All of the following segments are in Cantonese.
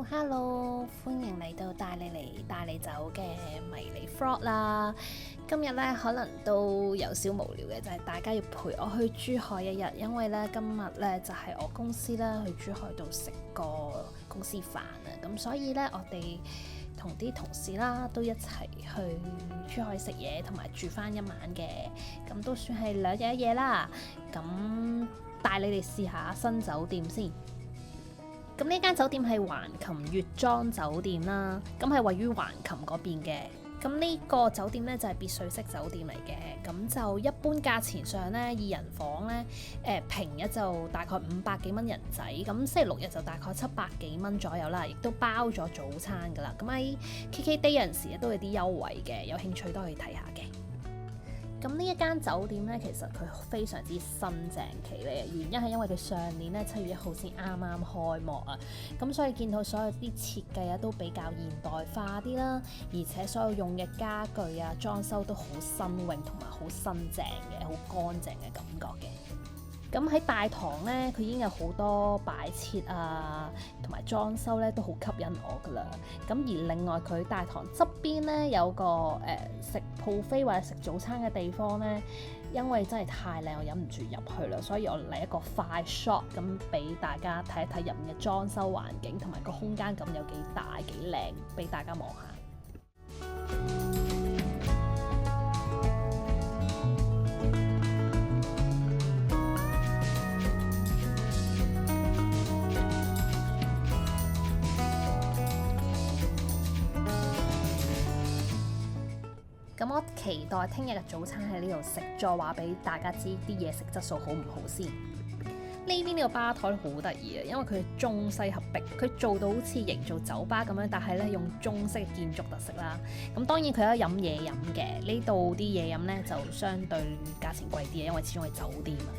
Hello，歡迎嚟到帶你走嘅迷你 Vlog 啦。今日咧可能都有少無聊嘅，就係大家要陪我去珠海一日，因為咧今日咧就係我公司啦，去珠海度食個公司飯啊，咁所以咧我哋同啲同事啦都一齊去珠海食嘢，同埋住翻一晚嘅，咁都算係2日1夜啦。咁帶你哋試下新酒店先。咁呢間酒店係橫琴悅莊酒店啦，咁係位於橫琴嗰邊嘅。咁呢個酒店呢，就係別墅式酒店嚟嘅，咁就一般價錢上呢，2人房呢，平日就大概500幾蚊人仔，咁星期6日就大概700幾蚊左右啦，亦都包咗早餐噶啦。咁喺 KKday 有陣時都有啲優惠嘅，有興趣都可以睇下嘅。咁呢一間酒店咧，其實佢非常之新淨企理嘅，原因係因為佢上年咧7月1號先啱啱開幕啊，咁所以見到所有啲設計啊都比較現代化啲啦，而且所有用嘅家具啊裝修都好新穎同埋好新淨嘅，好乾淨嘅感覺嘅。咁喺大堂咧，佢已經有好多擺設啊，同埋裝修咧都好吸引我噶啦。咁而另外佢大堂側邊咧有個食 buffet 或者食早餐嘅地方咧，因為真係太靚，我忍唔住入去啦，所以我嚟一個快 shot 咁俾大家睇一睇入面嘅裝修環境同埋個空間感有幾大幾靚，俾大家望下。咁我期待聽日嘅早餐喺呢度食，再話俾大家知啲嘢食質素好唔好先。呢邊呢個吧台好得意啊，因為佢中西合璧，佢做到好似營造酒吧咁樣，但係咧用中式嘅建築特色啦。咁當然佢有得飲嘢飲嘅，呢度啲嘢飲咧就相對價錢貴啲嘅，因為始終係酒店啊。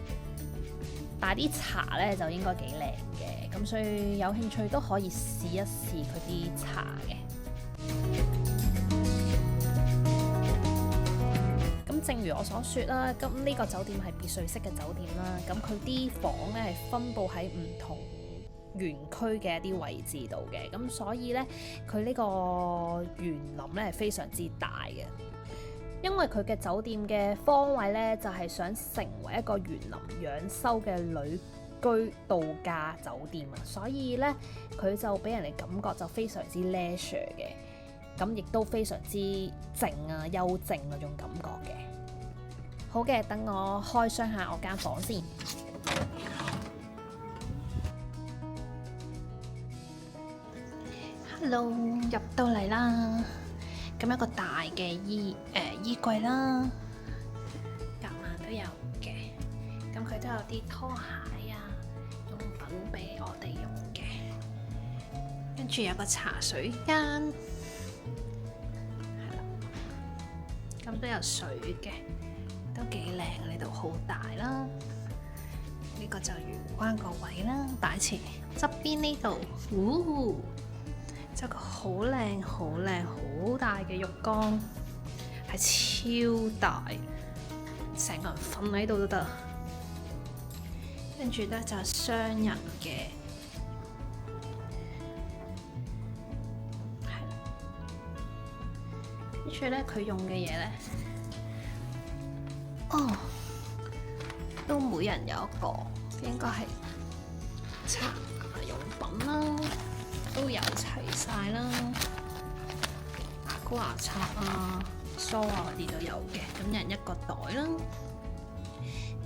但係啲茶咧就應該幾靚嘅，咁所以有興趣都可以試一試佢啲茶嘅。正如我所說啦，咁呢個酒店係別墅式嘅酒店啦，咁佢啲房咧係分佈喺唔同園區嘅一啲位置度嘅，咁所以咧佢呢個園林咧係非常之大嘅，因為佢嘅酒店嘅方位咧就係想成為一個園林養修嘅旅居度假酒店啊，所以咧佢就俾人哋感覺就非常之 leisure 嘅，咁亦都非常之靜啊、幽靜嗰種感覺嘅。好嘅，等我開箱下我間房先。Hello， 入到嚟啦。咁一個大嘅衣櫃啦，夾硬都有嘅。咁佢都有啲拖鞋啊、用品俾我哋用嘅。跟住有個茶水間，係啦，咁都有水嘅。都幾靚啊！呢度好大啦，呢個就玄關個位啦，擺設側邊呢度，就有個好靚、好靚、好大嘅浴缸，係超大，成個人瞓喺度都得。跟住咧就係雙人嘅，係啦。跟住咧佢用嘅嘢咧。都每人有一個，應該係刷牙用品啦，都有齊晒啦，牙膏牙刷啊、梳啊嗰啲都有嘅，咁人一個袋啦。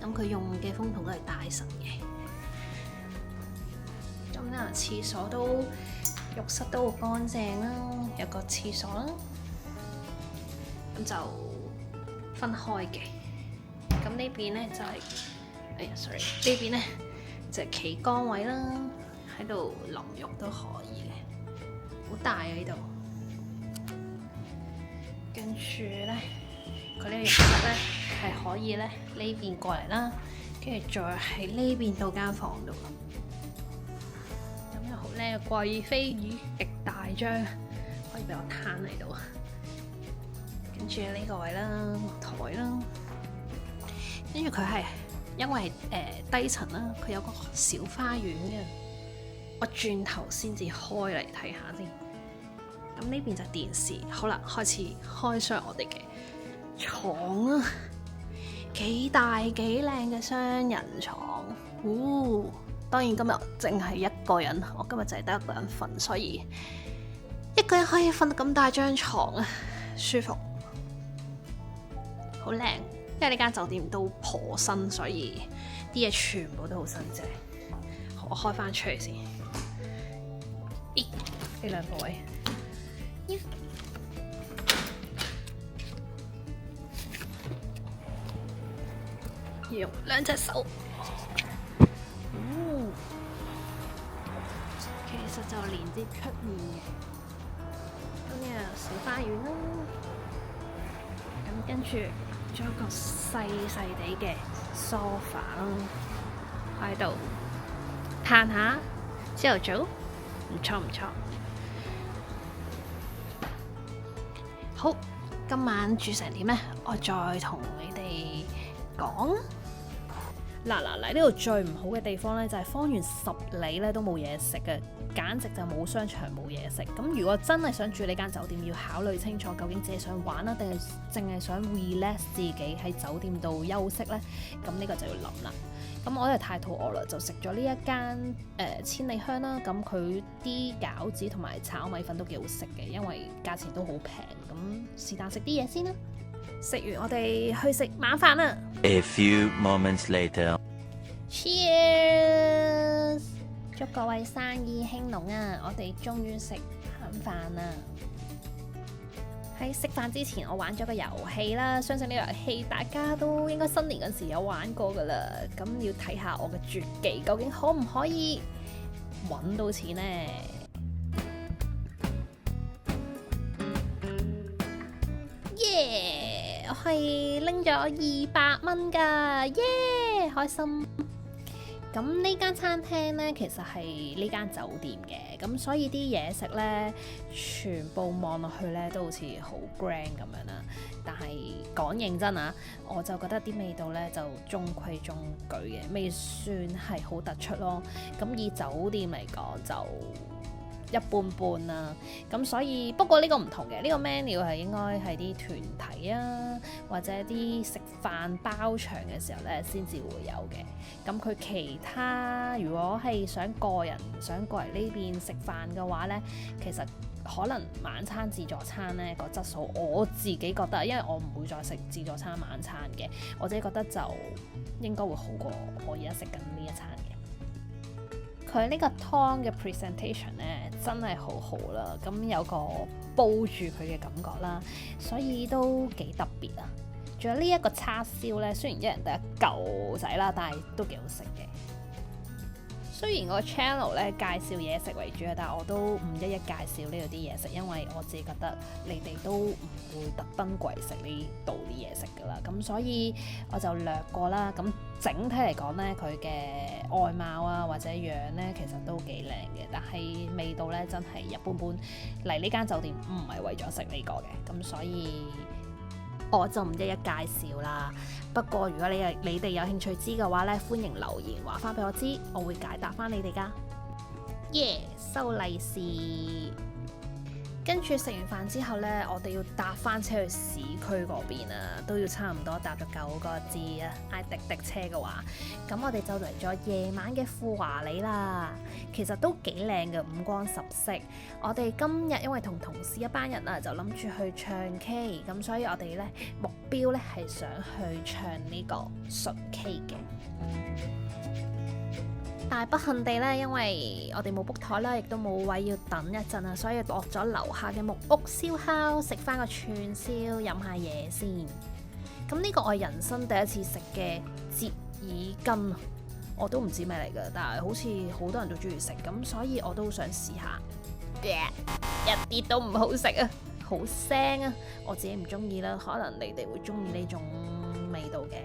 咁佢用嘅風筒都係戴森嘅。咁咧廁所都浴室都好乾淨啦，有個廁所啦，咁就分開嘅。咁呢邊咧就係、sorry，呢邊咧就係企缸位啦，喺度淋浴都可以嘅，好大啊呢度。跟住咧，佢呢個浴室咧係可以咧呢邊過嚟啦，跟住再喺呢邊到間房度。咁又好靚嘅貴妃椅，極大張，可以俾我攤喺度。跟住呢個位啦，台啦。跟住佢係因為低層啦，佢有個小花園嘅，我轉頭先至開嚟睇下先。咁呢邊就電視，好啦，開始開箱我哋嘅床啊，幾大幾靚嘅雙人床。當然今日淨係一個人，我今日就係得一個人瞓，所以一個人可以瞓到咁大張床啊，舒服，好靚。因為呢間酒店都頗新，所以啲嘢全部都好新淨。我開翻出嚟先，呢兩個位，要用兩隻手。其實就連接出面嘅，咁呢個小花園啦。咁跟住仲有一個細細地嘅 sofa 啦，喺度嘆下朝頭早，唔錯唔錯。好，今晚煮成點呢？我再同你哋講。嚟呢度最唔好嘅地方呢，就係方圓10里咧都冇嘢食嘅，簡直就冇商場冇嘢食。咁如果真係想住呢間酒店，要考慮清楚究竟自己想玩啦，定係淨係想 relax 自己喺酒店度休息呢？咁呢個就要諗啦。咁我哋太肚餓啦，就食咗呢一間千里香啦。咁佢啲餃子同埋炒米粉都幾好食嘅，因為價錢都好平。咁是但食啲嘢先啦。食完我哋去食晚飯啦。A few moments later. Cheers！ 祝各位生意興隆啊！我哋終於食晚飯啦。喺食飯之前，我玩咗個遊戲啦，相信呢個遊戲大家都應該新年嗰時有玩過噶啦。咁要睇下我嘅絕技究竟可唔可以揾到錢呢？耶！我係拎咗200蚊噶，耶！開心。咁呢間餐廳呢，其實係呢間酒店嘅，咁所以啲嘢食呢，全部望落去呢都好似好 grand 咁樣啦。但係講認真啊，我就覺得啲味道呢就中規中矩嘅，未算係好突出咯。咁以酒店嚟講就一般般啦，咁所以不過呢個唔同嘅，呢個 menu 係應該係啲團體啊，或者啲食飯包場嘅時候呢先至會有嘅。咁佢其他如果係想個人想過嚟呢邊食飯嘅話呢，其實可能晚餐自助餐呢個質素，我自己覺得，因為我唔會再食自助餐晚餐嘅，我自己覺得就應該會好過我而家食緊呢一餐嘅。佢呢個湯嘅 presentation 咧真係好好啦，咁有個煲住佢嘅感覺啦，所以都幾特別啊！仲有呢一個叉燒咧，雖然一人得一嚿仔啦，但係都幾好食嘅。雖然我 channel 咧介紹嘢食為主啊，但係我都唔一一介紹呢度啲嘢食，因為我自己覺得你哋都唔會特登過嚟食呢度啲嘢食噶啦，咁所以我就略過啦。咁整體嚟講咧，佢嘅外貌啊或者樣咧，其實都幾靚嘅，但係味道咧真係一般般。嚟呢間酒店唔係為咗食呢個嘅，咁所以我就唔一一介紹啦。不過如果你哋有興趣知嘅話咧，歡迎留言話翻俾我知，我會解答翻你哋噶。耶！收利是。跟住食完飯之後呢，我哋要搭翻車去市區嗰邊啊，都要差唔多搭咗9個字啊，嗌滴滴車嘅話，咁我哋就嚟咗夜晚嘅富華里啦。其實都幾靚嘅，五光十色。我哋今日因為同同事一班人啊，就諗住去唱 K，咁所以我哋呢目標呢係想去唱呢個純 K 嘅。但係不幸地咧，因為我哋冇 book 台啦，亦都冇位要等一陣啊，所以落咗樓下嘅木屋燒烤，食翻個串燒，飲下嘢先。咁呢個我人生第一次食嘅折耳根，我都唔知咩嚟㗎，但係好似好多人都中意食，咁所以我都想試下。一啲都唔好食啊，好腥啊，我自己唔中意啦，可能你哋會中意呢種味道嘅。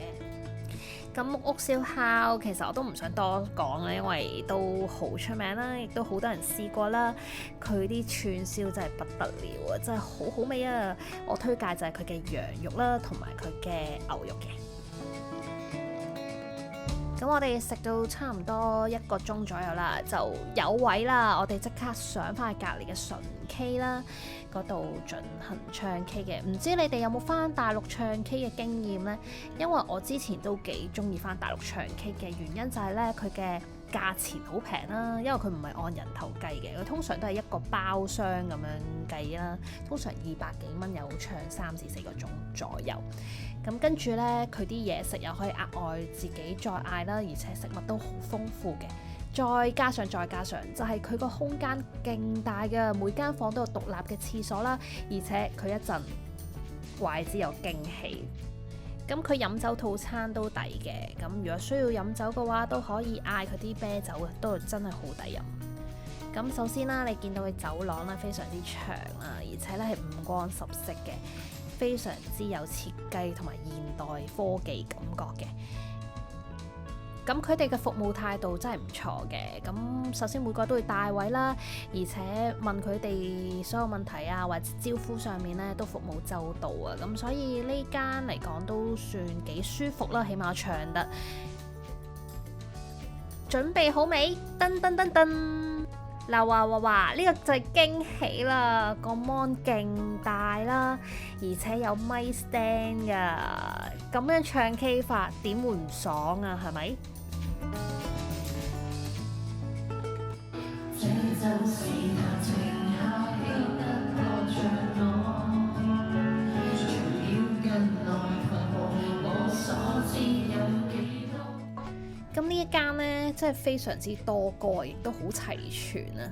咁木屋燒烤其實我都唔想多講啦，因為都好出名啦，亦都好多人試過啦。佢啲串燒真係不得了啊，真係好好味啊！我推介就係佢嘅羊肉啦，同埋佢嘅牛肉嘅。咁我哋食到差唔多1個鐘左右啦，就有位啦。我哋即刻上翻去隔離嘅純 K 啦，嗰度進行唱 K 嘅。唔知你哋有冇翻大陸唱 K 嘅經驗呢？因為我之前都幾中意翻大陸唱 K 嘅原因就係咧，佢嘅價錢好平啦，因為佢唔係按人頭計嘅，佢通常都係一個包廂咁樣計啦，通常200幾蚊有唱3至4個鐘左右。咁跟住呢，佢啲嘢食又可以額外自己再嗌啦，而且食物都好豐富嘅。再加上就係佢個空間勁大嘅，每間房都有獨立嘅廁所啦，而且佢一陣怪之有驚喜。咁佢飲酒套餐都抵嘅，咁如果需要飲酒嘅話，都可以嗌佢啲啤酒嘅，都真係好抵飲。咁首先啦，你見到佢走廊咧非常之長啦，而且咧係五光十色嘅，非常之有設計同埋現代科技感覺嘅。咁佢哋嘅服務態度真係唔錯嘅。咁首先每個都會帶位啦，而且問佢哋所有問題啊，或者招呼上面咧都服務周到啊。咁所以呢間嚟講都算幾舒服啦，起碼唱得。準備好未？噔噔噔噔！嗱，哇！呢個就係驚喜啦，個 mon 勁大啦，而且有咪 stand 㗎，咁樣唱 K 法點會唔爽啊？係咪？咁呢一間呢，真係非常之多歌，亦都好齊全啊！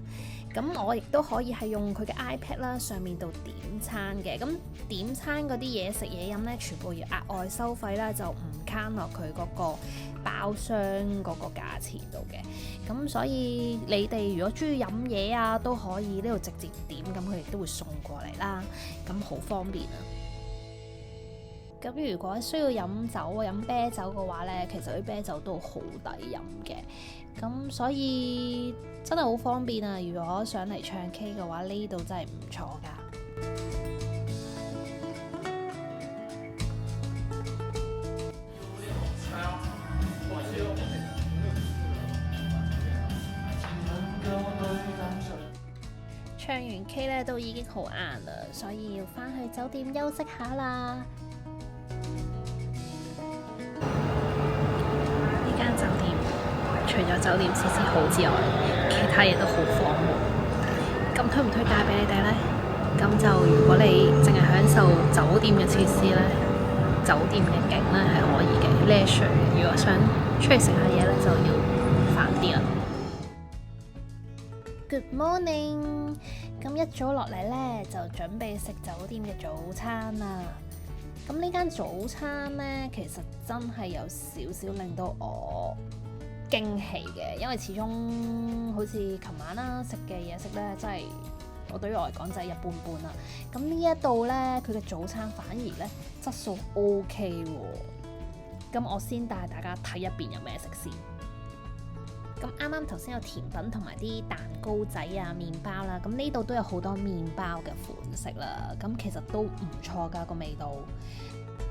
咁我亦都可以係用佢嘅 iPad 啦，上面度點餐嘅。咁點餐嗰啲嘢食嘢飲呢，全部要額外收費啦，就唔慳落佢嗰個包廂嗰個價錢度嘅。咁所以你哋如果中意飲嘢啊，都可以呢度直接點，咁佢哋都會送過嚟啦，咁好方便啊！咁如果需要飲酒飲啤酒嘅話呢，其實啲啤酒都好抵飲嘅，咁所以真係好方便啊！如果上嚟唱 K 嘅話，呢度真係唔錯㗎。唱完 K 咧都已經好晏啦，所以要返去酒店休息下啦。呢間酒店除咗酒店設施好之外，其他嘢都好荒蕪。咁推唔推介俾你哋呢？咁就如果你淨係享受酒店嘅設施呢，酒店嘅景呢係可以嘅 leisure 嘅。如果想出去食下嘢呢，就要煩啲啦。Good morning！ 咁一早落嚟呢，就準備食酒店嘅早餐啦。咁呢間早餐呢，其實真係有少少令到我驚喜嘅，因為始終好似琴晚啦食嘅嘢食呢，真係我對於我嚟講就係一般般啦。咁呢一度呢，佢嘅早餐反而呢質素 OK 喎。咁我先帶大家睇一邊有咩食先。咁啱啱頭先有甜品同埋啲蛋糕仔啊、麵包啦，咁呢度都有好多麵包嘅款式啦，咁其實都唔錯㗎個味道。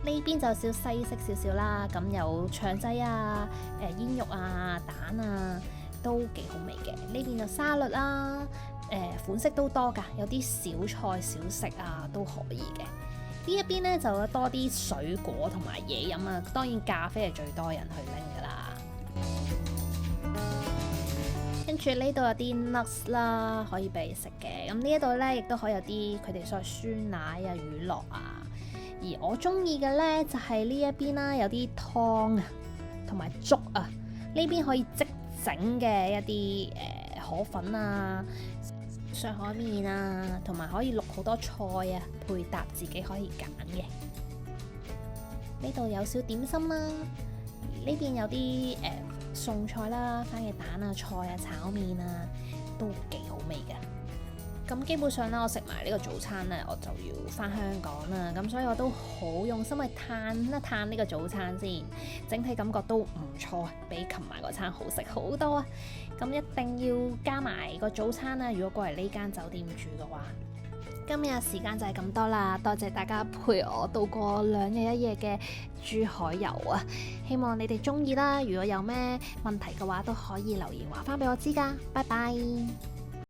呢邊就少西式少少啦，咁有腸仔啊、煙肉啊、蛋啊，都幾好味嘅。呢邊就沙律啦，款式都多㗎，有啲小菜小食啊都可以嘅。呢一邊呢，就有多啲水果同埋嘢飲啊，當然咖啡係最多人去拎㗎啦。跟住呢度有啲 nuts 啦，可以俾你食嘅。咁呢一度呢，亦都可以有啲佢哋所謂酸奶啊、乳酪啊。而我中意嘅呢，就係呢一邊啦，有啲湯啊，同埋粥啊。呢邊可以即整嘅一啲河粉啊、上海麵啊，同埋可以淥好多菜啊，配搭自己可以揀嘅。呢度有少點心啦，呢邊有啲餸菜啦，番茄蛋啊、菜啊、炒麵啊，都幾好味嘅。咁基本上咧，我食埋呢個早餐咧，我就要返香港啦。咁所以我都好用心去嘆一嘆呢個早餐先，整體感覺都唔錯，比琴晚嗰餐好食好多啊！咁一定要加埋個早餐啦。如果過嚟呢間酒店住嘅話，今日時間就係咁多啦，多謝大家陪我度過2日1夜嘅珠海遊啊！希望你哋中意啦，如果有咩問題嘅話，都可以留言話翻俾我知㗎。拜拜。